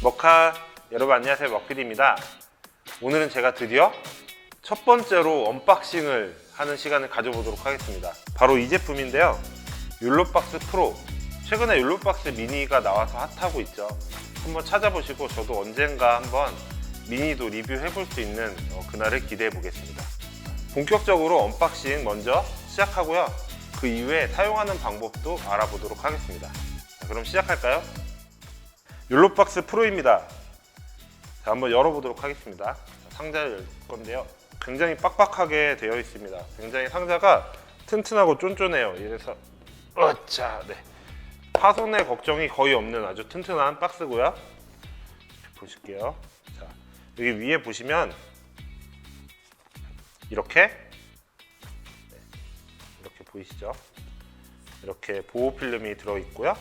머카 여러분 안녕하세요, 먹PD입니다. 오늘은 제가 드디어 첫 번째로 언박싱을 하는 시간을 가져보도록 하겠습니다. 바로 이 제품인데요, 율로박스 프로. 최근에 율로박스 미니가 나와서 핫하고 있죠. 한번 찾아보시고 저도 언젠가 한번 미니도 리뷰해 볼 수 있는 그날을 기대해 보겠습니다. 본격적으로 언박싱 먼저 시작하고요, 그 이후에 사용하는 방법도 알아보도록 하겠습니다. 자, 그럼 시작할까요? 율로박스 프로입니다. 자, 한번 열어보도록 하겠습니다. 자, 상자를 열 건데요, 굉장히 빡빡하게 되어 있습니다. 굉장히 상자가 튼튼하고 쫀쫀해요. 이래서 네. 파손의 걱정이 거의 없는 아주 튼튼한 박스고요. 보실게요. 자, 여기 위에 보시면 이렇게 보이시죠? 이렇게 보호 필름이 들어 있고요.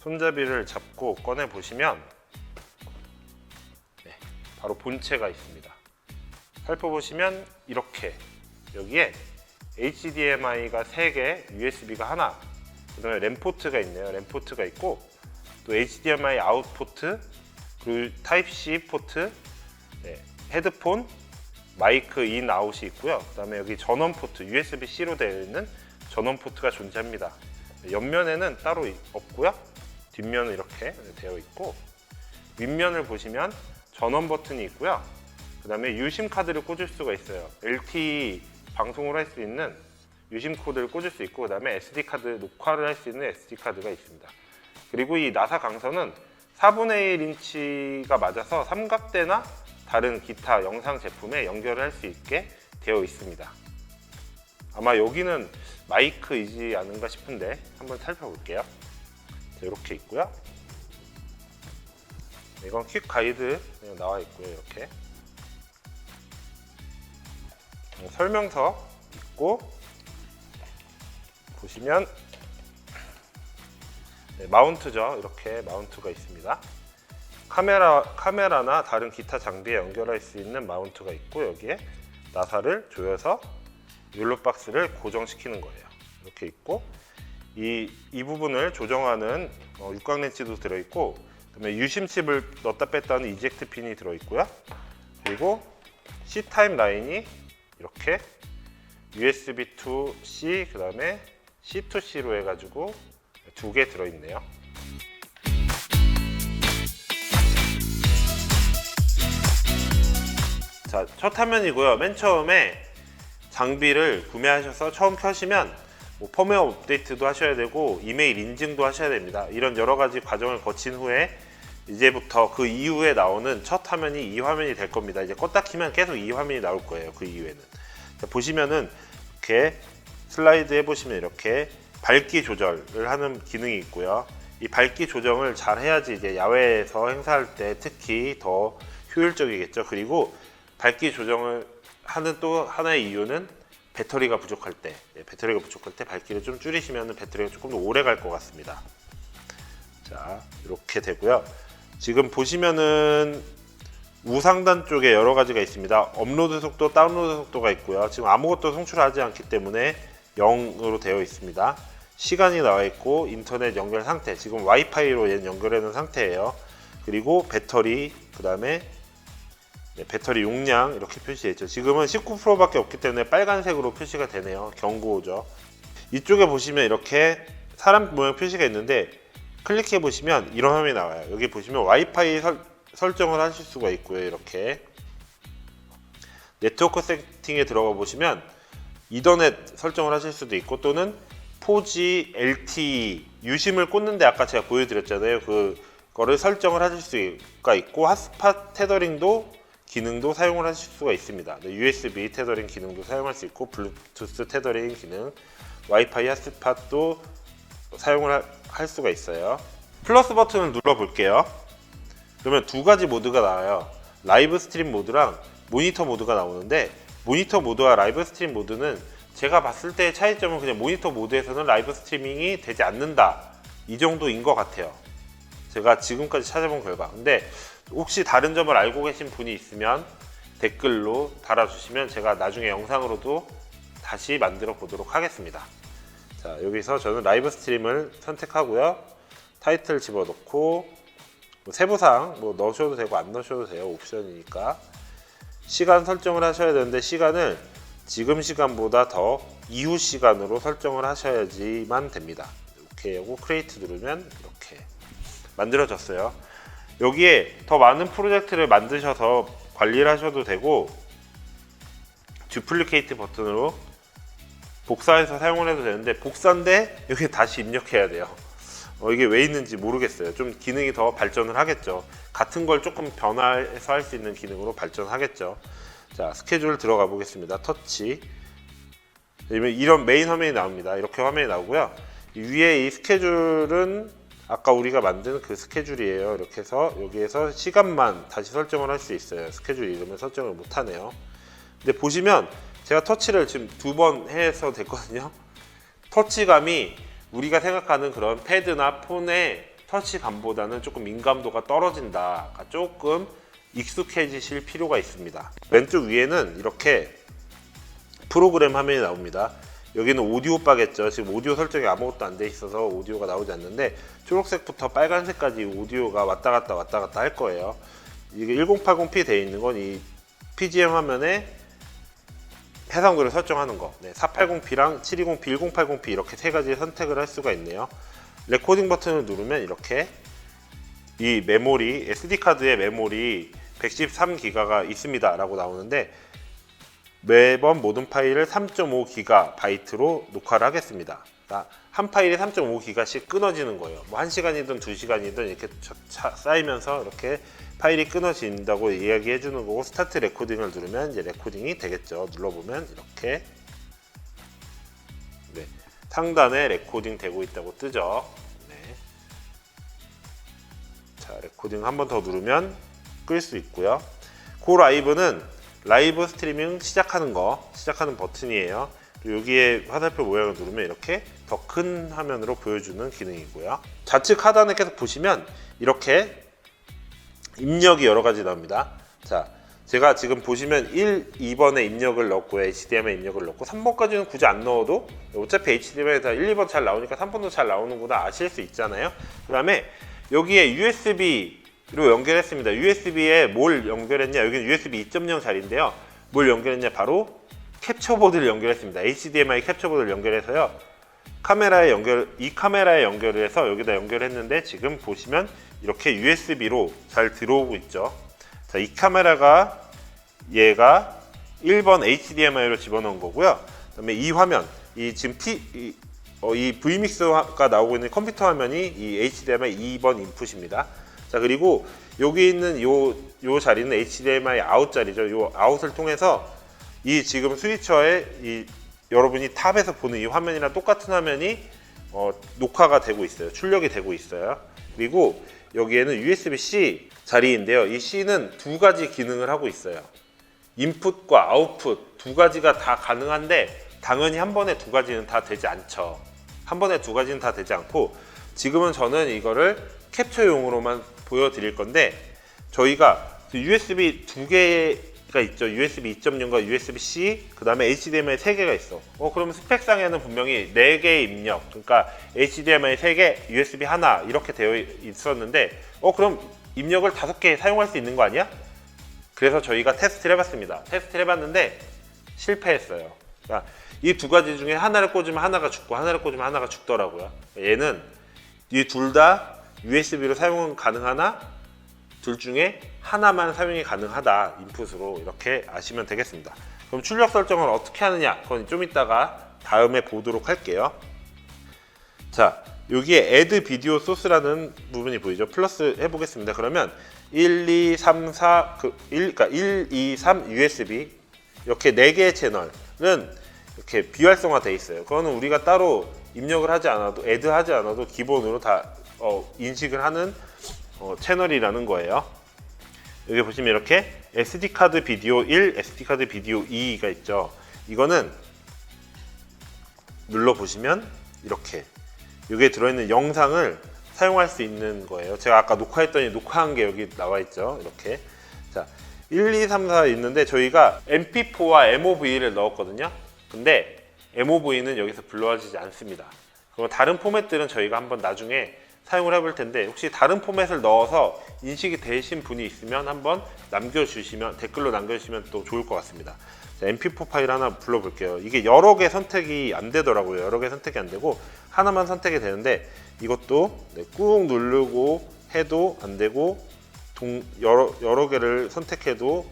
손잡이를 잡고 꺼내 보시면 바로 본체가 있습니다. 살펴보시면 이렇게 여기에 HDMI가 3개, USB가 하나, 그 다음에 램 포트가 있네요. 램 포트가 있고, 또 HDMI 아웃 포트, 그리고 타입C 포트, 헤드폰, 마이크 인 아웃이 있고요. 그 다음에 여기 전원 포트, USB-C로 되어 있는 전원 포트가 존재합니다. 옆면에는 따로 없고요, 뒷면은 이렇게 되어 있고, 윗면을 보시면 전원 버튼이 있고요. 그 다음에 유심 카드를 꽂을 수가 있어요. LTE 방송을 할 수 있는 유심 코드를 꽂을 수 있고, 그 다음에 SD 카드 녹화를 할 수 있는 SD 카드가 있습니다. 그리고 이 나사 강선은 4분의 1인치가 맞아서 삼각대나 다른 기타 영상 제품에 연결을 할 수 있게 되어 있습니다. 아마 여기는 마이크이지 않은가 싶은데 한번 살펴볼게요. 자, 이렇게 있고요. 이건 퀵 가이드 나와 있고요. 이렇게 설명서 있고, 보시면 마운트죠. 이렇게 마운트가 있습니다. 카메라나 다른 기타 장비에 연결할 수 있는 마운트가 있고, 여기에 나사를 조여서 율로박스를 고정시키는 거예요. 이렇게 있고, 이 부분을 조정하는 육각 렌치도 들어있고, 그다음에 유심칩을 넣었다 뺐다 하는 이젝트 핀이 들어있고요. 그리고 C타입 라인이 이렇게 USB to C, 그 다음에 C to C로 해가지고 2개 들어있네요. 자, 첫 화면이고요. 맨 처음에 장비를 구매하셔서 처음 켜시면 펌웨어 업데이트도 하셔야 되고 이메일 인증도 하셔야 됩니다. 이런 여러 가지 과정을 거친 후에 이제부터 그 이후에 나오는 첫 화면이 이 화면이 될 겁니다. 이제 껐다 키면 계속 이 화면이 나올 거예요. 그 이후에는. 자, 보시면은 이렇게 슬라이드 해보시면 이렇게 밝기 조절을 하는 기능이 있고요. 이 밝기 조정을 잘 해야지 이제 야외에서 행사할 때 특히 더 효율적이겠죠. 그리고 밝기 조정을 하는 또 하나의 이유는 배터리가 부족할 때, 밝기를 좀 줄이시면 배터리가 조금 더 오래 갈 것 같습니다. 자, 이렇게 되고요. 지금 보시면은 우상단 쪽에 여러 가지가 있습니다. 업로드 속도, 다운로드 속도가 있고요. 지금 아무것도 송출하지 않기 때문에 0으로 되어 있습니다. 시간이 나와 있고, 인터넷 연결 상태, 지금 와이파이로 연결해 놓은 상태예요. 그리고 배터리, 그 다음에 배터리 용량 이렇게 표시되어 있죠. 지금은 19%밖에 없기 때문에 빨간색으로 표시가 되네요. 경고죠. 이쪽에 보시면 이렇게 사람 모양 표시가 있는데, 클릭해 보시면 이런 화면이 나와요. 여기 보시면 와이파이 설정을 하실 수가 있고요. 이렇게 네트워크 세팅에 들어가 보시면 이더넷 설정을 하실 수도 있고, 또는 4G, LTE 유심을 꽂는데 아까 제가 보여드렸잖아요. 그거를 설정을 하실 수가 있고, 핫스팟 테더링도 기능도 사용을 하실 수가 있습니다. USB 테더링 기능도 사용할 수 있고, 블루투스 테더링 기능, 와이파이 핫스팟도 사용을 할 수가 있어요. 플러스 버튼을 눌러 볼게요. 그러면 두 가지 모드가 나와요. 라이브 스트림 모드랑 모니터 모드가 나오는데, 모니터 모드와 라이브 스트림 모드는 제가 봤을 때의 차이점은 그냥 모니터 모드에서는 라이브 스트리밍이 되지 않는다, 이 정도인 것 같아요. 제가 지금까지 찾아본 결과. 근데 혹시 다른 점을 알고 계신 분이 있으면 댓글로 달아주시면 제가 나중에 영상으로도 다시 만들어 보도록 하겠습니다. 자, 여기서 저는 라이브 스트림을 선택하고요. 타이틀 집어넣고 뭐 세부사항 뭐 넣으셔도 되고 안 넣으셔도 돼요. 옵션이니까. 시간 설정을 하셔야 되는데 시간을 지금 시간보다 더 이후 시간으로 설정을 하셔야지만 됩니다. 오케이 하고 크리에이트 누르면 이렇게 만들어졌어요. 여기에 더 많은 프로젝트를 만드셔서 관리를 하셔도 되고 듀플리케이트 버튼으로 복사해서 사용을 해도 되는데 복사인데 여기 다시 입력해야 돼요. 이게 왜 있는지 모르겠어요. 좀 기능이 더 발전을 하겠죠. 같은 걸 조금 변화해서 할 수 있는 기능으로 발전하겠죠. 자, 스케줄 들어가 보겠습니다. 터치. 이런 메인 화면이 나옵니다. 이렇게 화면이 나오고요. 위에 이 스케줄은 아까 우리가 만든 그 스케줄이에요. 이렇게 해서 여기에서 시간만 다시 설정을 할 수 있어요. 스케줄 이름을 설정을 못 하네요. 근데 보시면 제가 터치를 지금 2번 해서 됐거든요. 터치감이 우리가 생각하는 그런 패드나 폰의 터치감보다는 조금 민감도가 떨어진다. 조금 익숙해지실 필요가 있습니다. 왼쪽 위에는 이렇게 프로그램 화면이 나옵니다. 여기는 오디오 바겠죠. 지금 오디오 설정이 아무것도 안 돼 있어서 오디오가 나오지 않는데 초록색부터 빨간색까지 오디오가 왔다 갔다 할 거예요. 이게 1080p 돼 있는 건 이 PGM 화면에 해상도를 설정하는 거. 480p랑 720p, 1080p 이렇게 세 가지 선택을 할 수가 있네요. 레코딩 버튼을 누르면 이렇게 이 메모리, SD카드의 메모리 113기가가 있습니다 라고 나오는데 매번 모든 파일을 3.5GB로 녹화를 하겠습니다. 그러니까 한 파일이 3.5GB씩 끊어지는 거예요. 뭐 1시간이든 2시간이든 이렇게 쌓이면서 이렇게 파일이 끊어진다고 이야기해 주는 거고 스타트 레코딩을 누르면 이제 레코딩이 되겠죠. 눌러보면 이렇게 상단에 레코딩 되고 있다고 뜨죠. 자, 레코딩 한 번 더 누르면 끌 수 있고요. 고 라이브는 라이브 스트리밍 시작하는 버튼이에요. 여기에 화살표 모양을 누르면 이렇게 더 큰 화면으로 보여주는 기능이고요. 좌측 하단에 계속 보시면 이렇게 입력이 여러 가지 나옵니다. 자, 제가 지금 보시면 1, 2번에 입력을 넣고 HDMI 입력을 넣고 3번까지는 굳이 안 넣어도 어차피 HDMI에서 1, 2번 잘 나오니까 3번도 잘 나오는구나 아실 수 있잖아요. 그 다음에 여기에 USB로 연결했습니다. USB에 뭘 연결했냐? 여기는 USB 2.0 자리인데요. 뭘 연결했냐? 바로 캡처보드를 연결했습니다. HDMI 캡처보드를 연결해서요. 이 카메라에 연결을 해서 여기다 연결했는데 지금 보시면 이렇게 USB로 잘 들어오고 있죠. 자, 이 카메라가 얘가 1번 HDMI로 집어넣은 거고요. 그다음에 이 화면, 이 지금 이 Vmix가 나오고 있는 컴퓨터 화면이 이 HDMI 2번 인풋입니다. 자, 그리고 여기 있는 요 자리는 HDMI 아웃 자리죠. 요 아웃을 통해서 이 지금 스위처에 여러분이 탑에서 보는 이 화면이랑 똑같은 화면이 녹화가 되고 있어요. 출력이 되고 있어요. 그리고 여기에는 USB-C 자리인데요. 이 C는 두 가지 기능을 하고 있어요. 인풋과 아웃풋 두 가지가 다 가능한데 당연히 한 번에 두 가지는 다 되지 않죠. 한 번에 두 가지는 다 되지 않고 지금은 저는 이거를 캡처용으로만 보여드릴 건데 저희가 USB 두 개가 있죠. USB 2.0과 USB-C 그 다음에 HDMI 3개가 있어. 그러면 스펙상에는 분명히 4개의 입력, 그러니까 HDMI 3개, USB 하나 이렇게 되어 있었는데 그럼 입력을 5개 사용할 수 있는 거 아니야? 그래서 저희가 테스트를 해봤습니다. 테스트를 해봤는데 실패했어요. 그러니까 이 두 가지 중에 하나를 꽂으면 하나가 죽고 하나를 꽂으면 하나가 죽더라고요. 얘는 이 둘 다 USB로 사용은 가능하나 둘 중에 하나만 사용이 가능하다. 인풋으로 이렇게 아시면 되겠습니다. 그럼 출력 설정을 어떻게 하느냐? 그건 좀 이따가 다음에 보도록 할게요. 자, 여기에 Add Video Source라는 부분이 보이죠? 플러스 해보겠습니다. 그러면 1, 2, 3, 4, 그러니까 1, 2, 3 USB 이렇게 4개의 채널은 이렇게 비활성화 돼 있어요. 그거는 우리가 따로 입력을 하지 않아도 애드 하지 않아도 기본으로 다 인식을 하는 채널이라는 거예요. 여기 보시면 이렇게 SD카드 비디오 1, SD카드 비디오 2가 있죠. 이거는 눌러보시면 이렇게 여기에 들어있는 영상을 사용할 수 있는 거예요. 제가 아까 녹화했더니 녹화한 게 여기 나와 있죠. 이렇게. 자, 1, 2, 3, 4 있는데 저희가 MP4와 MOV를 넣었거든요. 근데 MOV는 여기서 불러지지 않습니다. 그리고 다른 포맷들은 저희가 한번 나중에 사용을 해볼 텐데 혹시 다른 포맷을 넣어서 인식이 되신 분이 있으면 한번 남겨주시면 댓글로 남겨주시면 또 좋을 것 같습니다. 자, mp4 파일 하나 불러볼게요. 이게 여러 개 선택이 안 되더라고요. 여러 개 선택이 안 되고 하나만 선택이 되는데 이것도 꾹 누르고 해도 안 되고 여러 개를 선택해도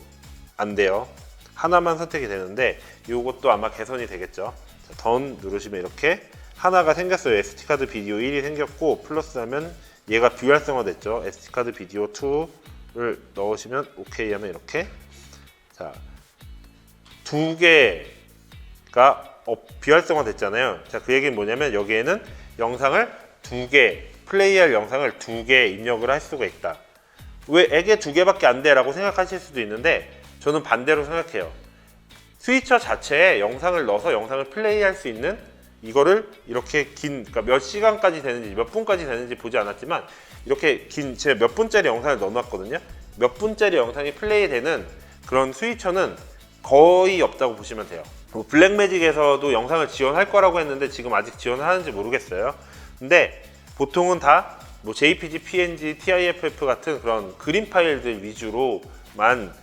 안 돼요. 하나만 선택이 되는데 이것도 아마 개선이 되겠죠. 자, 던 누르시면 이렇게 하나가 생겼어요. SD카드 비디오 1이 생겼고 플러스 하면 얘가 비활성화 됐죠. SD카드 비디오 2를 넣으시면 OK 하면 이렇게 자, 두 개가 비활성화 됐잖아요. 자, 그 얘기는 뭐냐면 여기에는 영상을 두 개, 플레이할 영상을 두 개 입력을 할 수가 있다. 왜 애게 두 개밖에 안 돼? 라고 생각하실 수도 있는데 저는 반대로 생각해요. 스위처 자체에 영상을 넣어서 영상을 플레이할 수 있는 이거를 이렇게 그러니까 몇 시간까지 되는지 몇 분까지 되는지 보지 않았지만 이렇게 긴 제가 몇 분짜리 영상을 넣어놨거든요. 몇 분짜리 영상이 플레이되는 그런 스위처는 거의 없다고 보시면 돼요. 블랙매직에서도 영상을 지원할 거라고 했는데 지금 아직 지원을 하는지 모르겠어요. 근데 보통은 다 뭐 JPG, PNG, TIFF 같은 그런 그림 파일들 위주로만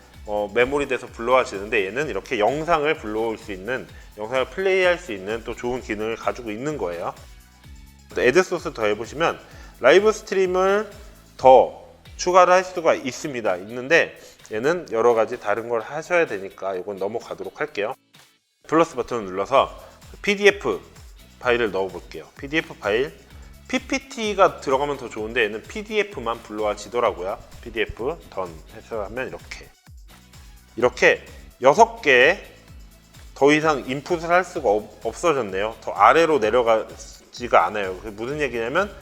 메모리 돼서 불러와지는데 얘는 이렇게 영상을 불러올 수 있는 영상을 플레이할 수 있는 또 좋은 기능을 가지고 있는 거예요. 애드 소스 더 해보시면 라이브 스트림을 더 추가를 할 수가 있는데 얘는 여러 가지 다른 걸 하셔야 되니까 이건 넘어가도록 할게요. 플러스 버튼을 눌러서 PDF 파일을 넣어 볼게요. PDF 파일 PPT가 들어가면 더 좋은데 얘는 PDF만 불러와지더라고요. PDF 던 해서 하면 이렇게 6개 더 이상 인풋을 할 수가 없어졌네요. 더 아래로 내려가지가 않아요. 그게 무슨 얘기냐면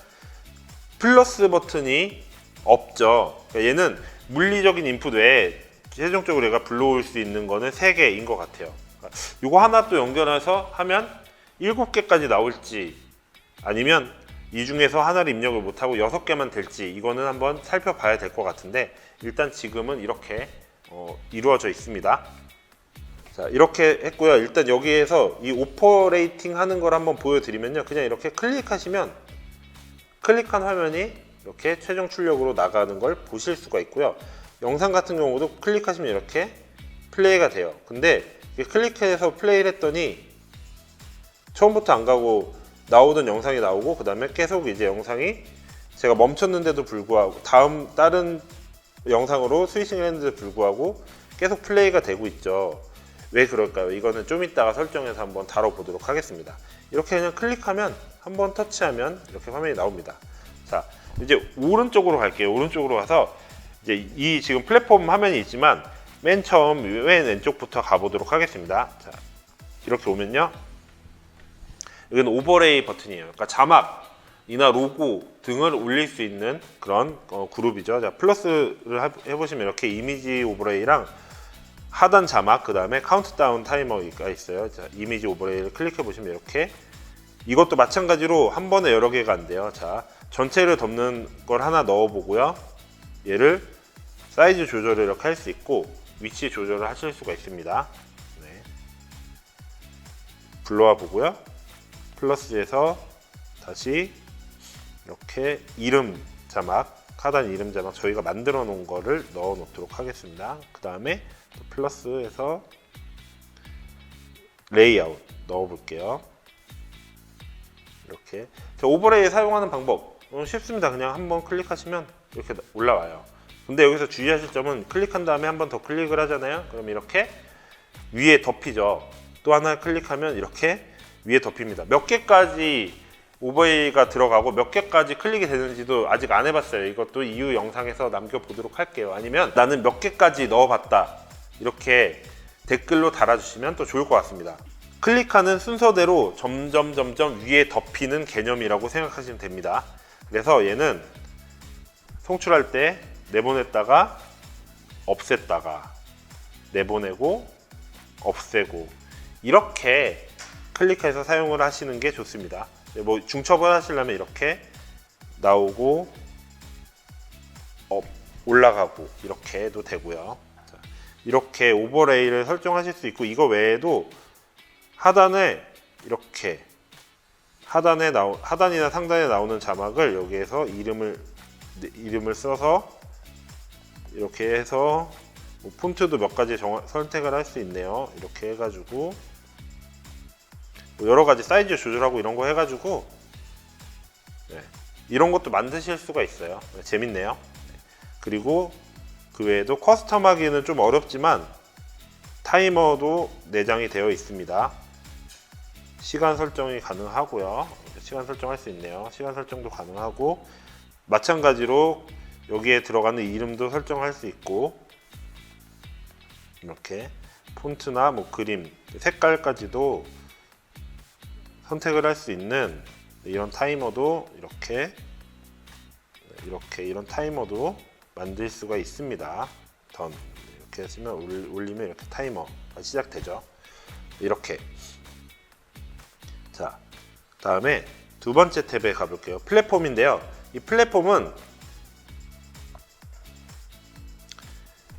플러스 버튼이 없죠. 그러니까 얘는 물리적인 인풋 외에 최종적으로 얘가 불러올 수 있는 거는 3개인 것 같아요. 그러니까 이거 하나 또 연결해서 하면 7개까지 나올지 아니면 이 중에서 하나를 입력을 못하고 6개만 될지 이거는 한번 살펴봐야 될 것 같은데 일단 지금은 이렇게 이루어져 있습니다. 자, 이렇게 했고요. 일단 여기에서 이 오퍼레이팅 하는 걸 한번 보여드리면요. 그냥 이렇게 클릭하시면 클릭한 화면이 이렇게 최종 출력으로 나가는 걸 보실 수가 있고요. 영상 같은 경우도 클릭하시면 이렇게 플레이가 돼요. 근데 클릭해서 플레이를 했더니 처음부터 안 가고 나오던 영상이 나오고 그 다음에 계속 이제 영상이 제가 멈췄는데도 불구하고 다른 영상으로 스위칭을 했는데도 불구하고 계속 플레이가 되고 있죠. 왜 그럴까요? 이거는 좀 이따가 설정해서 한번 다뤄보도록 하겠습니다. 이렇게 그냥 클릭하면 한번 터치하면 이렇게 화면이 나옵니다. 자, 이제 오른쪽으로 갈게요. 오른쪽으로 가서 이제 이 지금 플랫폼 화면이 있지만 맨 처음 맨 왼쪽부터 가보도록 하겠습니다. 자, 이렇게 오면요. 여기는 오버레이 버튼이에요. 그러니까 자막이나 로고 등을 올릴 수 있는 그런 그룹이죠. 자, 플러스를 해보시면 이렇게 이미지 오버레이랑 하단 자막, 그 다음에 카운트다운 타이머가 있어요. 자, 이미지 오버레이를 클릭해 보시면 이렇게 이것도 마찬가지로 한 번에 여러 개가 안 돼요. 자, 전체를 덮는 걸 하나 넣어 보고요. 얘를 사이즈 조절을 이렇게 할 수 있고 위치 조절을 하실 수가 있습니다. 네. 불러와 보고요. 플러스에서 다시 이렇게 이름 자막, 하단 이름 자막 저희가 만들어 놓은 거를 넣어 놓도록 하겠습니다. 그 다음에 플러스에서 레이아웃 넣어 볼게요. 이렇게 오버레이 사용하는 방법 쉽습니다. 그냥 한번 클릭하시면 이렇게 올라와요. 근데 여기서 주의하실 점은 클릭한 다음에 한 번 더 클릭을 하잖아요. 그럼 이렇게 위에 덮이죠. 또 하나 클릭하면 이렇게 위에 덮입니다. 몇 개까지 오버레이가 들어가고 몇 개까지 클릭이 되는지도 아직 안 해봤어요. 이것도 이후 영상에서 남겨보도록 할게요. 아니면 나는 몇 개까지 넣어봤다 이렇게 댓글로 달아주시면 또 좋을 것 같습니다. 클릭하는 순서대로 점점 위에 덮이는 개념이라고 생각하시면 됩니다. 그래서 얘는 송출할 때 내보냈다가 없앴다가 내보내고 없애고 이렇게 클릭해서 사용을 하시는 게 좋습니다. 뭐 중첩을 하시려면 이렇게 나오고 올라가고 이렇게 해도 되고요. 자, 이렇게 오버레이를 설정하실 수 있고 이거 외에도 하단에 이렇게 하단이나 상단에 나오는 자막을 여기에서 이름을 써서 이렇게 해서 뭐 폰트도 몇 가지 선택을 할 수 있네요. 이렇게 해가지고 뭐 여러 가지 사이즈 조절하고 이런 거 해가지고 네, 이런 것도 만드실 수가 있어요. 네, 재밌네요. 네. 그리고 그 외에도 커스텀하기는 좀 어렵지만 타이머도 내장이 되어 있습니다. 시간 설정이 가능하고요. 시간 설정할 수 있네요. 시간 설정도 가능하고 마찬가지로 여기에 들어가는 이름도 설정할 수 있고 이렇게 폰트나 뭐 그림, 색깔까지도 선택을 할 수 있는 이런 타이머도 이렇게 이런 타이머도 만들 수가 있습니다. 던 이렇게 하시면 올리면 이렇게 타이머가 시작되죠. 이렇게. 자, 다음에 두 번째 탭에 가볼게요. 플랫폼인데요. 이 플랫폼은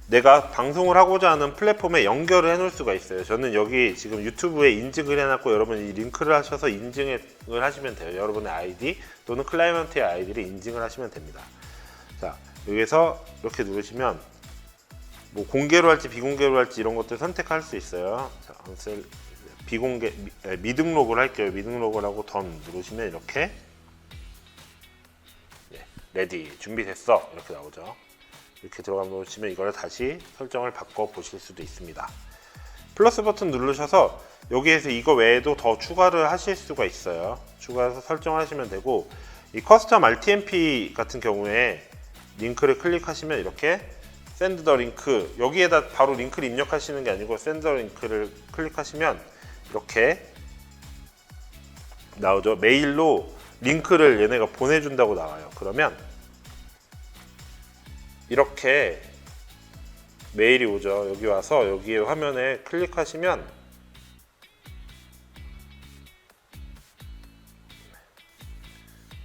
내가 방송을 하고자 하는 플랫폼에 연결을 해 놓을 수가 있어요. 저는 여기 지금 유튜브에 인증을 해놨고 여러분이 링크를 하셔서 인증을 하시면 돼요. 여러분의 아이디 또는 클라이언트의 아이디를 인증을 하시면 됩니다. 자, 여기서 이렇게 누르시면 뭐 공개로 할지 비공개로 할지 이런 것들 선택할 수 있어요. 자, 미등록을 할게요. 미등록을 하고 던 누르시면 이렇게 레디 준비됐어 이렇게 나오죠. 이렇게 들어가 놓으시면 이걸 다시 설정을 바꿔 보실 수도 있습니다. 플러스 버튼 누르셔서 여기에서 이거 외에도 더 추가를 하실 수가 있어요. 추가해서 설정하시면 되고 이 커스텀 RTMP 같은 경우에 링크를 클릭하시면 이렇게 샌드 더 링크 여기에다 바로 링크를 입력하시는 게 아니고 샌드 더 링크를 클릭하시면 이렇게 나오죠. 메일로 링크를 얘네가 보내준다고 나와요. 그러면 이렇게 메일이 오죠. 여기 와서 여기 화면에 클릭하시면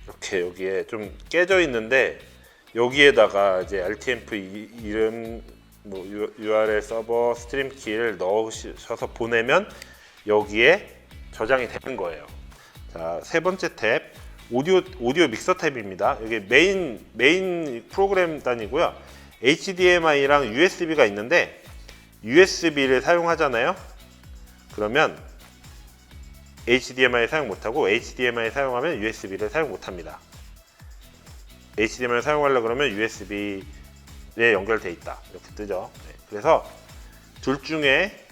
이렇게 여기에 좀 깨져 있는데 여기에다가 이제 RTMP 이름 뭐 URL 서버 스트림 키를 넣으셔서 보내면 여기에 저장이 되는 거예요. 자, 세 번째 탭 오디오 믹서 탭입니다. 여기 메인 프로그램 단이고요. HDMI랑 USB가 있는데 USB를 사용하잖아요. 그러면 HDMI 사용 못하고 HDMI 사용하면 USB를 사용 못합니다. HDMI 사용하려고 그러면 USB에 연결돼 있다 이렇게 뜨죠. 네, 그래서 둘 중에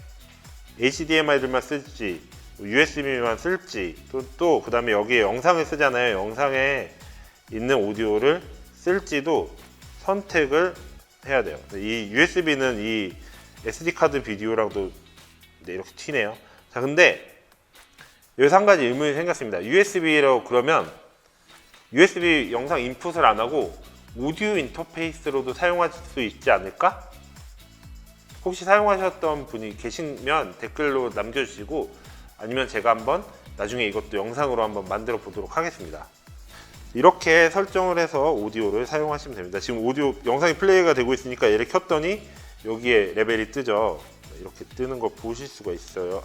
HDMI들만 쓸지 USB만 쓸지 또 그 다음에 여기에 영상을 쓰잖아요. 영상에 있는 오디오를 쓸지도 선택을 해야 돼요. 이 USB는 이 SD카드 비디오랑도 이렇게 튀네요. 자, 근데 여기서 한 가지 의문이 생겼습니다. USB라고 그러면 USB 영상 인풋을 안 하고 오디오 인터페이스로도 사용할 수 있지 않을까? 혹시 사용하셨던 분이 계시면 댓글로 남겨주시고 아니면 제가 한번 나중에 이것도 영상으로 한번 만들어 보도록 하겠습니다. 이렇게 설정을 해서 오디오를 사용하시면 됩니다. 지금 오디오 영상이 플레이가 되고 있으니까 얘를 켰더니 여기에 레벨이 뜨죠. 이렇게 뜨는 걸 보실 수가 있어요.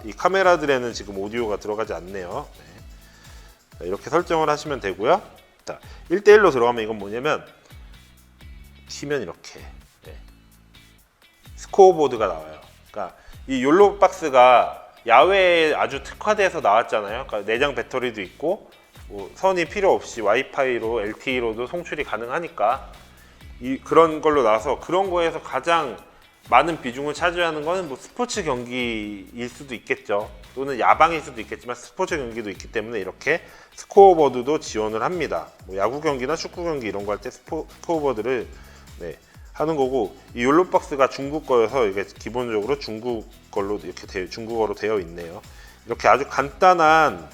이 카메라들에는 지금 오디오가 들어가지 않네요. 네. 자, 이렇게 설정을 하시면 되고요. 자, 1대1로 들어가면 이건 뭐냐면 키면 이렇게 스코어 보드가 나와요. 그러니까 이 욜로 박스가 야외에 아주 특화돼서 나왔잖아요. 그러니까 내장 배터리도 있고 뭐 선이 필요 없이 와이파이로 LTE로도 송출이 가능하니까 그런 걸로 나와서 그런 거에서 가장 많은 비중을 차지하는 거는 뭐 스포츠 경기일 수도 있겠죠. 또는 야방일 수도 있겠지만 스포츠 경기도 있기 때문에 이렇게 스코어보드도 지원을 합니다. 뭐 야구 경기나 축구 경기 이런 거 할 때 스코어보드를 하는 거고 이 욜로박스가 중국 거여서 이게 기본적으로 중국 걸로 이렇게 중국어로 되어 있네요. 이렇게 아주 간단한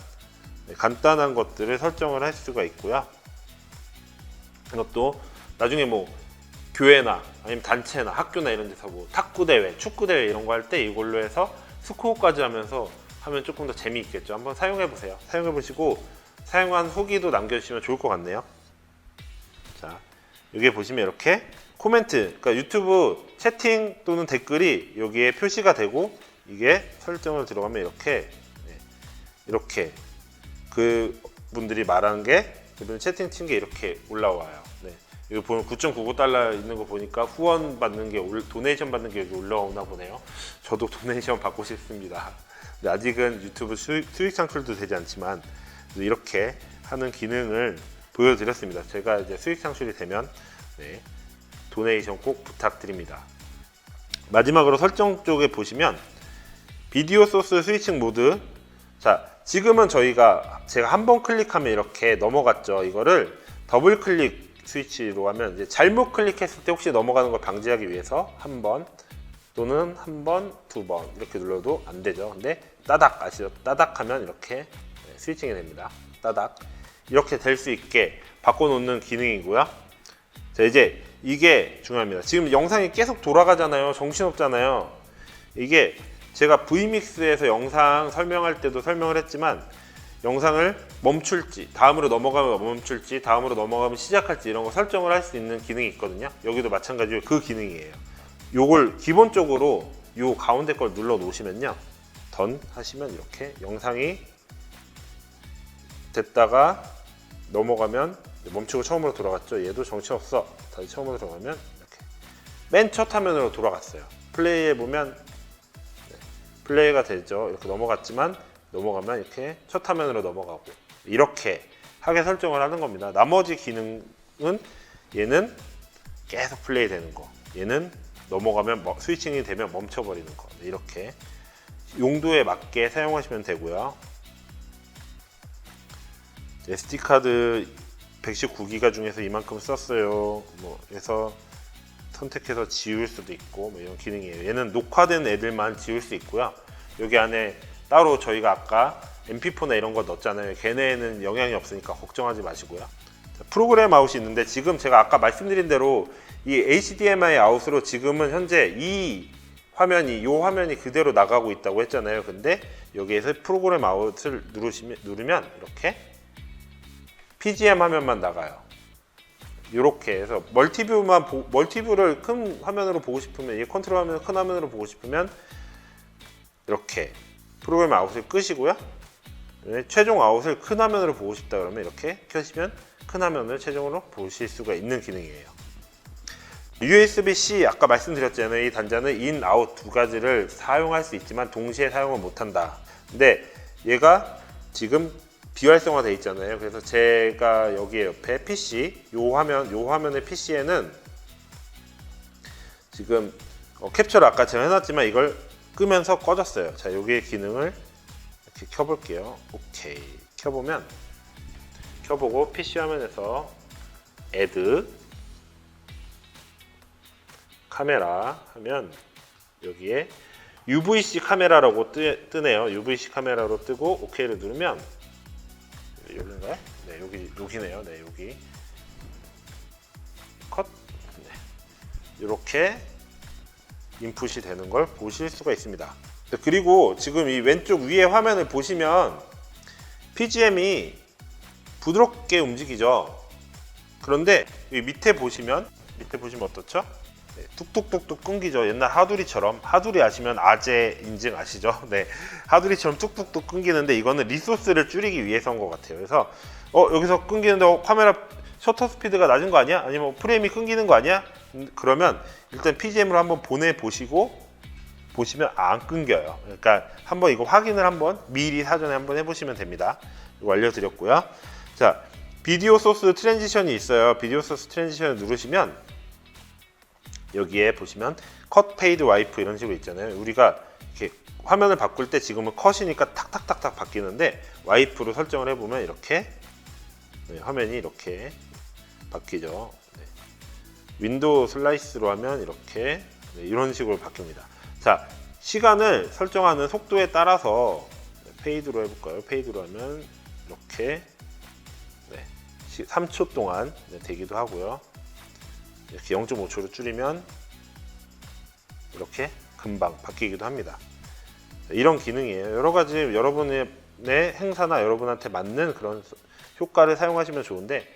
것들을 설정을 할 수가 있고요. 이것도 나중에 뭐 교회나 아니면 단체나 학교나 이런 데서 뭐 탁구 대회, 축구 대회 이런 거 할 때 이걸로 해서 스코어까지 하면서 하면 조금 더 재미있겠죠. 한번 사용해 보세요. 사용해 보시고 사용한 후기도 남겨주시면 좋을 것 같네요. 자, 여기 보시면 이렇게 코멘트, 그러니까 유튜브 채팅 또는 댓글이 여기에 표시가 되고 이게 설정을 들어가면 이렇게 그 분들이 말한 게 그분 채팅 친 게 이렇게 올라와요. 네. 이거 보면 9.99달러 있는 거 보니까 후원 받는 게 도네이션 받는 게 여기 올라오나 보네요. 저도 도네이션 받고 싶습니다. 근데 아직은 유튜브 수익 창출도 되지 않지만 이렇게 하는 기능을 보여드렸습니다. 제가 이제 수익 창출이 되면 네, 도네이션 꼭 부탁드립니다. 마지막으로 설정 쪽에 보시면 비디오 소스 스위칭 모드. 자, 지금은 제가 한 번 클릭하면 이렇게 넘어갔죠. 이거를 더블 클릭 스위치로 하면 이제 잘못 클릭했을 때 혹시 넘어가는 걸 방지하기 위해서 한 번 또는 한 번, 두 번 이렇게 눌러도 안 되죠. 근데 따닥 아시죠? 따닥 하면 이렇게 스위칭이 됩니다. 따닥 이렇게 될 수 있게 바꿔놓는 기능이고요. 자, 이제 이게 중요합니다. 지금 영상이 계속 돌아가잖아요. 정신없잖아요. 이게 제가 Vmix에서 영상 설명할 때도 설명을 했지만 영상을 멈출지, 다음으로 넘어가면 멈출지, 다음으로 넘어가면 시작할지 이런 거 설정을 할 수 있는 기능이 있거든요. 여기도 마찬가지로 그 기능이에요. 요걸 기본적으로 요 가운데 걸 눌러 놓으시면요. 던 하시면 이렇게 영상이 됐다가 넘어가면 멈추고 처음으로 돌아갔죠. 얘도 정신없어. 다시 처음으로 들어가면 이렇게 맨 첫 화면으로 돌아갔어요. 플레이해 보면 플레이가 되죠. 이렇게 넘어갔지만 넘어가면 이렇게 첫 화면으로 넘어가고 이렇게 하게 설정을 하는 겁니다. 나머지 기능은 얘는 계속 플레이 되는 거, 얘는 넘어가면 스위칭이 되면 멈춰버리는 거, 이렇게 용도에 맞게 사용하시면 되고요. SD카드 119기가 중에서 이만큼 썼어요. 그래서 선택해서 지울 수도 있고 이런 기능이에요. 얘는 녹화된 애들만 지울 수 있고요. 여기 안에 따로 저희가 아까 MP4나 이런 거 넣었잖아요. 걔네에는 영향이 없으니까 걱정하지 마시고요. 자, 프로그램 아웃이 있는데 지금 제가 아까 말씀드린 대로 이 HDMI 아웃으로 지금은 현재 이 화면이 그대로 나가고 있다고 했잖아요. 근데 여기에서 프로그램 아웃을 누르면 이렇게 PGM 화면만 나가요. 이렇게 해서 멀티뷰를 큰 화면으로 보고 싶으면, 이 컨트롤 화면을 큰 화면으로 보고 싶으면 이렇게 프로그램 아웃을 끄시고요. 최종 아웃을 큰 화면으로 보고 싶다 그러면 이렇게 켜시면 큰 화면을 최종으로 보실 수가 있는 기능이에요. USB-C 아까 말씀드렸잖아요. 이 단자는 인, 아웃 두 가지를 사용할 수 있지만 동시에 사용을 못한다. 근데 얘가 지금 비활성화되어 있잖아요. 그래서 제가 여기에 옆에 PC, 요 화면의 PC에는 지금 캡처를 아까 제가 해놨지만 이걸 끄면서 꺼졌어요. 자, 여기에 기능을 이렇게 켜볼게요. 오케이. 켜보고 PC 화면에서 Add 카메라 하면 여기에 UVC 카메라라고 뜨네요. UVC 카메라로 뜨고 OK를 누르면 여기인가요? 네, 여기네요. 네, 여기 컷. 네. 이렇게 인풋이 되는 걸 보실 수가 있습니다. 그리고 지금 이 왼쪽 위에 화면을 보시면 PGM이 부드럽게 움직이죠. 그런데 이 밑에 보시면 어떻죠? 네, 뚝뚝뚝뚝 끊기죠. 옛날 하두리처럼. 하두리 아시면 아재 인증 아시죠? 네, 하두리처럼 뚝뚝뚝 끊기는데 이거는 리소스를 줄이기 위해서인 것 같아요. 그래서 여기서 끊기는데 카메라 셔터 스피드가 낮은 거 아니야? 아니면 프레임이 끊기는 거 아니야? 그러면 일단 PGM으로 한번 보시면 안 끊겨요. 그러니까 한번 이거 확인을 미리 사전에 한번 해보시면 됩니다. 이거 알려드렸고요. 자, 비디오 소스 트랜지션이 있어요. 비디오 소스 트랜지션을 누르시면 여기에 보시면 컷, 페이드, 와이프 이런 식으로 있잖아요. 우리가 이렇게 화면을 바꿀 때 지금은 컷이니까 탁탁탁탁 바뀌는데 와이프로 설정을 해보면 이렇게 화면이 이렇게 바뀌죠. 네. 윈도우 슬라이스로 하면 이렇게 이런 식으로 바뀝니다. 자, 시간을 설정하는 속도에 따라서 페이드로 해볼까요? 페이드로 하면 이렇게 3초 동안 되기도 하고요. 이렇게 0.5초로 줄이면 이렇게 금방 바뀌기도 합니다. 이런 기능이에요. 여러 가지 여러분의 행사나 여러분한테 맞는 그런 효과를 사용하시면 좋은데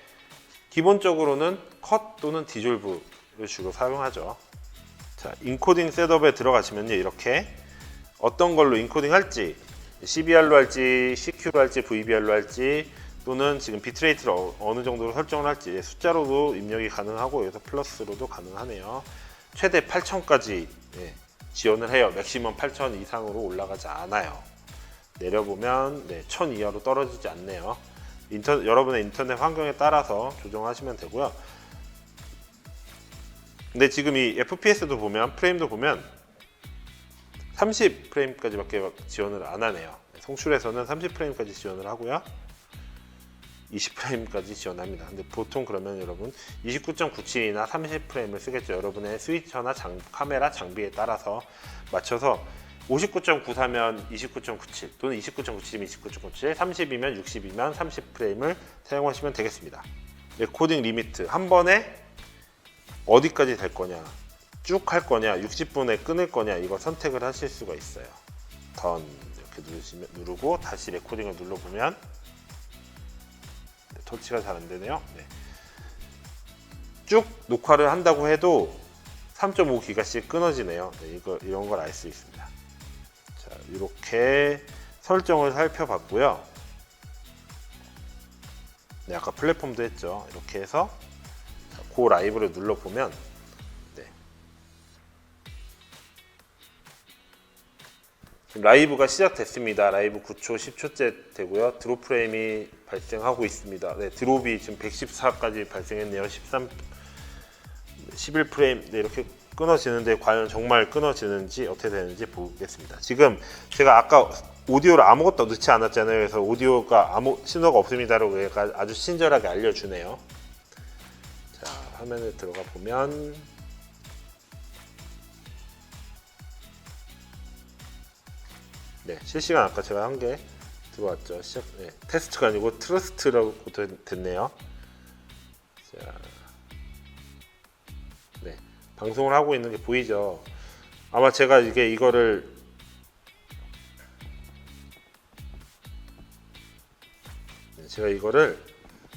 기본적으로는 컷 또는 디졸브를 주로 사용하죠. 자, 인코딩 셋업에 들어가시면요, 이렇게 어떤 걸로 인코딩 할지 CBR로 할지 CQ로 할지 VBR로 할지 또는 지금 비트레이트를 어느 정도로 설정을 할지 숫자로도 입력이 가능하고 여기서 플러스로도 가능하네요. 최대 8000까지 지원을 해요. 맥시멈 8000 이상으로 올라가지 않아요. 내려보면 1000 이하로 떨어지지 않네요. 여러분의 인터넷 환경에 따라서 조정하시면 되고요. 근데 지금 이 FPS도 보면 프레임도 보면 30프레임까지밖에 지원을 안 하네요. 송출에서는 30프레임까지 지원을 하고요. 20프레임까지 지원합니다. 근데 보통 그러면 여러분 29.97이나 30프레임을 쓰겠죠. 여러분의 스위처나 카메라 장비에 따라서 맞춰서 59.94면 29.97 또는 29.97이면 29.97, 30이면 60이면 30프레임을 사용하시면 되겠습니다. 레코딩 리미트 한 번에 어디까지 될 거냐, 쭉 할 거냐, 60분에 끊을 거냐 이거 선택을 하실 수가 있어요. 던 이렇게 누르고 다시 레코딩을 눌러보면 터치가 잘 안 되네요. 쭉 녹화를 한다고 해도 3.5기가씩 끊어지네요. 이런 걸 알 수 있습니다. 자, 이렇게 설정을 살펴봤고요. 아까 플랫폼도 했죠. 이렇게 해서 고 라이브를 눌러보면 라이브가 시작됐습니다. 라이브 9초, 10초째 되고요. 드롭 프레임이 발생하고 있습니다. 드롭이 지금 114까지 발생했네요. 11프레임 이렇게 끊어지는데 과연 정말 끊어지는지 어떻게 되는지 보겠습니다. 지금 제가 아까 오디오를 아무것도 넣지 않았잖아요. 그래서 오디오가 아무 신호가 없습니다라고 얘가 아주 친절하게 알려주네요. 자, 화면에 들어가 보면 실시간 아까 제가 한 게 들어왔죠. 테스트가 아니고 트러스트라고 됐네요. 자, 방송을 하고 있는 게 보이죠. 아마 제가 이거를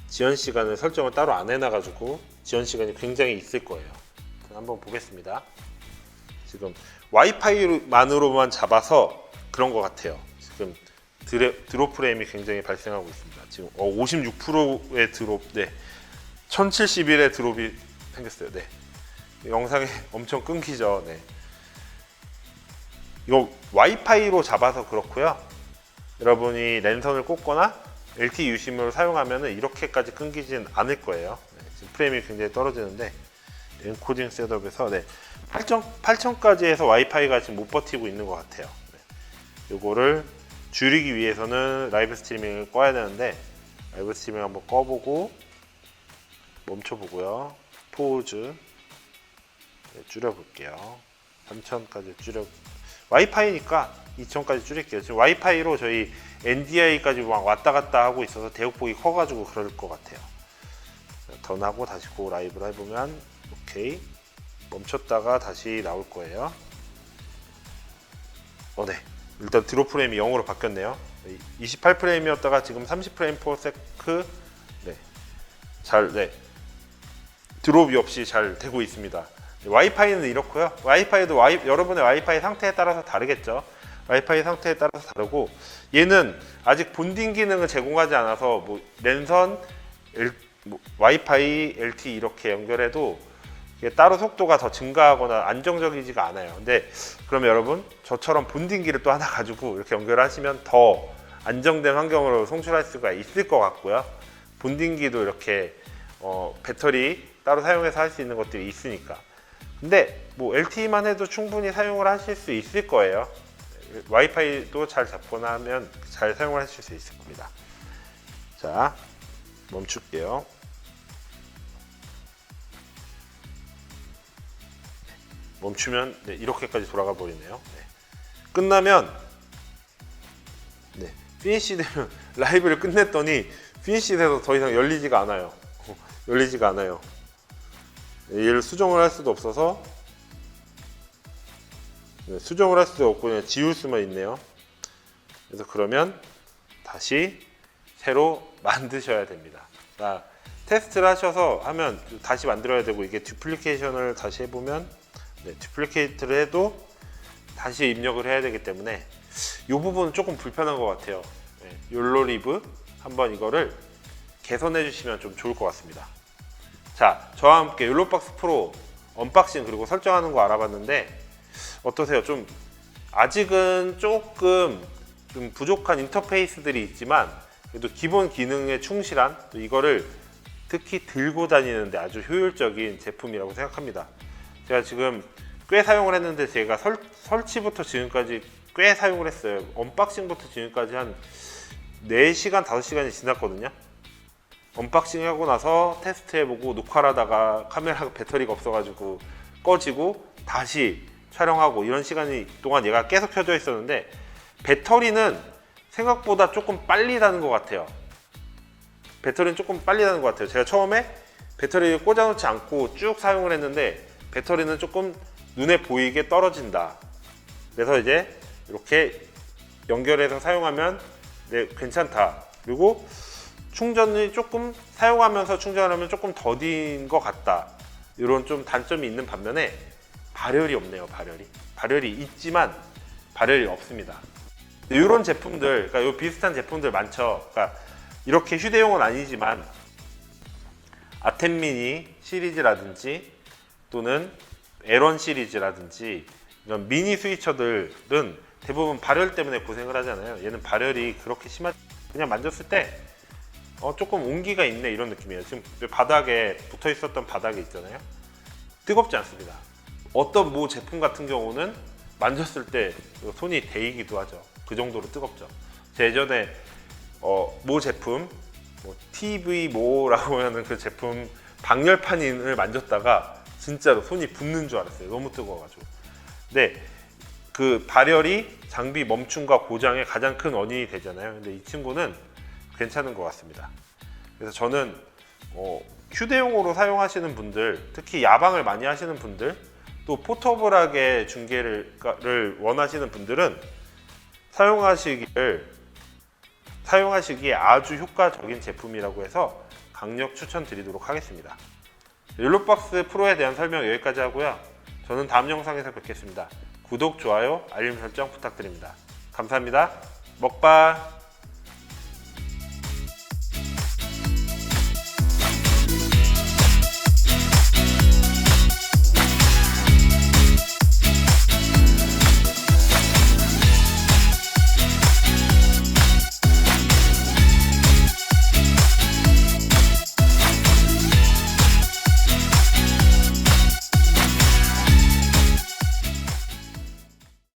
지연 시간을 설정을 따로 안 해놔가지고 지연 시간이 굉장히 있을 거예요. 한번 보겠습니다. 지금 와이파이만으로만 잡아서 그런 것 같아요. 지금 드롭 프레임이 굉장히 발생하고 있습니다. 지금 56%의 드롭, 1071의 드롭이 생겼어요. 영상이 엄청 끊기죠. 이거 와이파이로 잡아서 그렇고요. 여러분이 랜선을 꽂거나 LTE 유심으로 사용하면 이렇게까지 끊기진 않을 거예요. 지금 프레임이 굉장히 떨어지는데 엔코딩 셋업에서 8000까지 해서 와이파이가 지금 못 버티고 있는 것 같아요. 요거를 줄이기 위해서는 라이브 스트리밍을 꺼야 되는데 라이브 스트리밍 한번 꺼보고 멈춰보고요. 포즈 줄여볼게요. 3000까지 와이파이니까 2000까지 줄일게요. 지금 와이파이로 저희 NDI까지 막 왔다 갔다 하고 있어서 대역폭이 커가지고 그럴 것 같아요. 던하고 다시 고 라이브를 해보면 오케이 멈췄다가 다시 나올 거예요. 일단 드롭 프레임이 0으로 바뀌었네요. 28프레임이었다가 지금 30프레임 포 세크 드롭이 없이 잘 되고 있습니다. 와이파이는 이렇고요. 와이파이도 여러분의 와이파이 상태에 따라서 다르겠죠. 와이파이 상태에 따라서 다르고 얘는 아직 본딩 기능을 제공하지 않아서 랜선, 와이파이, LTE 이렇게 연결해도 따로 속도가 더 증가하거나 안정적이지가 않아요. 근데 그럼 여러분 저처럼 본딩기를 또 하나 가지고 이렇게 연결하시면 더 안정된 환경으로 송출할 수가 있을 것 같고요. 본딩기도 이렇게 배터리 따로 사용해서 할 수 있는 것들이 있으니까. 근데 LTE만 해도 충분히 사용을 하실 수 있을 거예요. 와이파이도 잘 잡거나 하면 잘 사용을 하실 수 있을 겁니다. 자, 멈출게요. 멈추면 이렇게까지 돌아가 버리네요. 끝나면 피니시 되면 라이브를 끝냈더니 피니시 돼서 더 이상 열리지가 않아요. 얘를 수정을 할 수도 없어서 수정을 할 수도 없고 그냥 지울 수만 있네요. 그래서 그러면 다시 새로 만드셔야 됩니다. 테스트를 하셔서 하면 다시 만들어야 되고 이게 듀플리케이션을 다시 해보면 듀플리케이트를 해도 다시 입력을 해야 되기 때문에 이 부분은 조금 불편한 것 같아요. 네, 욜로리브 한번 이거를 개선해 주시면 좀 좋을 것 같습니다. 자, 저와 함께 욜로박스 프로 언박싱 그리고 설정하는 거 알아봤는데 어떠세요? 좀 아직은 조금 좀 부족한 인터페이스들이 있지만 그래도 기본 기능에 충실한 또 이거를 특히 들고 다니는데 아주 효율적인 제품이라고 생각합니다. 제가 지금 꽤 사용을 했는데 제가 설치부터 지금까지 꽤 사용을 했어요. 언박싱부터 지금까지 한 4시간, 5시간이 지났거든요. 언박싱 하고 나서 테스트 해보고 녹화를 하다가 카메라가 배터리가 없어가지고 꺼지고 다시 촬영하고 이런 시간이 동안 얘가 계속 켜져 있었는데 배터리는 생각보다 조금 빨리 닿는 것 같아요. 배터리는 조금 빨리 닿는 것 같아요. 제가 처음에 배터리를 꽂아놓지 않고 쭉 사용을 했는데 배터리는 조금 눈에 보이게 떨어진다. 그래서 이제 이렇게 연결해서 사용하면 네, 괜찮다. 그리고 충전이 조금 사용하면서 충전하면 조금 더딘 것 같다. 이런 좀 단점이 있는 반면에 발열이 없네요. 발열이 있지만 발열이 없습니다. 이런 제품들, 그러니까 요 비슷한 제품들 많죠. 그러니까 이렇게 휴대용은 아니지만 아템미니 시리즈라든지 또는 에런 시리즈라든지 이런 미니 스위처들은 대부분 발열 때문에 고생을 하잖아요. 얘는 발열이 그렇게 심하지 그냥 만졌을 때 조금 온기가 있네 이런 느낌이에요. 지금 바닥에 붙어 있었던 바닥에 있잖아요. 뜨겁지 않습니다. 어떤 모 제품 같은 경우는 만졌을 때 손이 데이기도 하죠. 그 정도로 뜨겁죠. 제 예전에 모 제품 TV 모라고 하는 그 제품 방열판을 만졌다가 진짜로 손이 붓는 줄 알았어요. 너무 뜨거워가지고. 근데 그 발열이 장비 멈춤과 고장의 가장 큰 원인이 되잖아요. 근데 이 친구는 괜찮은 것 같습니다. 그래서 저는 휴대용으로 사용하시는 분들, 특히 야방을 많이 하시는 분들, 또 포터블하게 중계를 원하시는 분들은 사용하시기에 아주 효과적인 제품이라고 해서 강력 추천드리도록 하겠습니다. 욜로박스 프로에 대한 설명 여기까지 하고요. 저는 다음 영상에서 뵙겠습니다. 구독, 좋아요, 알림 설정 부탁드립니다. 감사합니다. 먹바.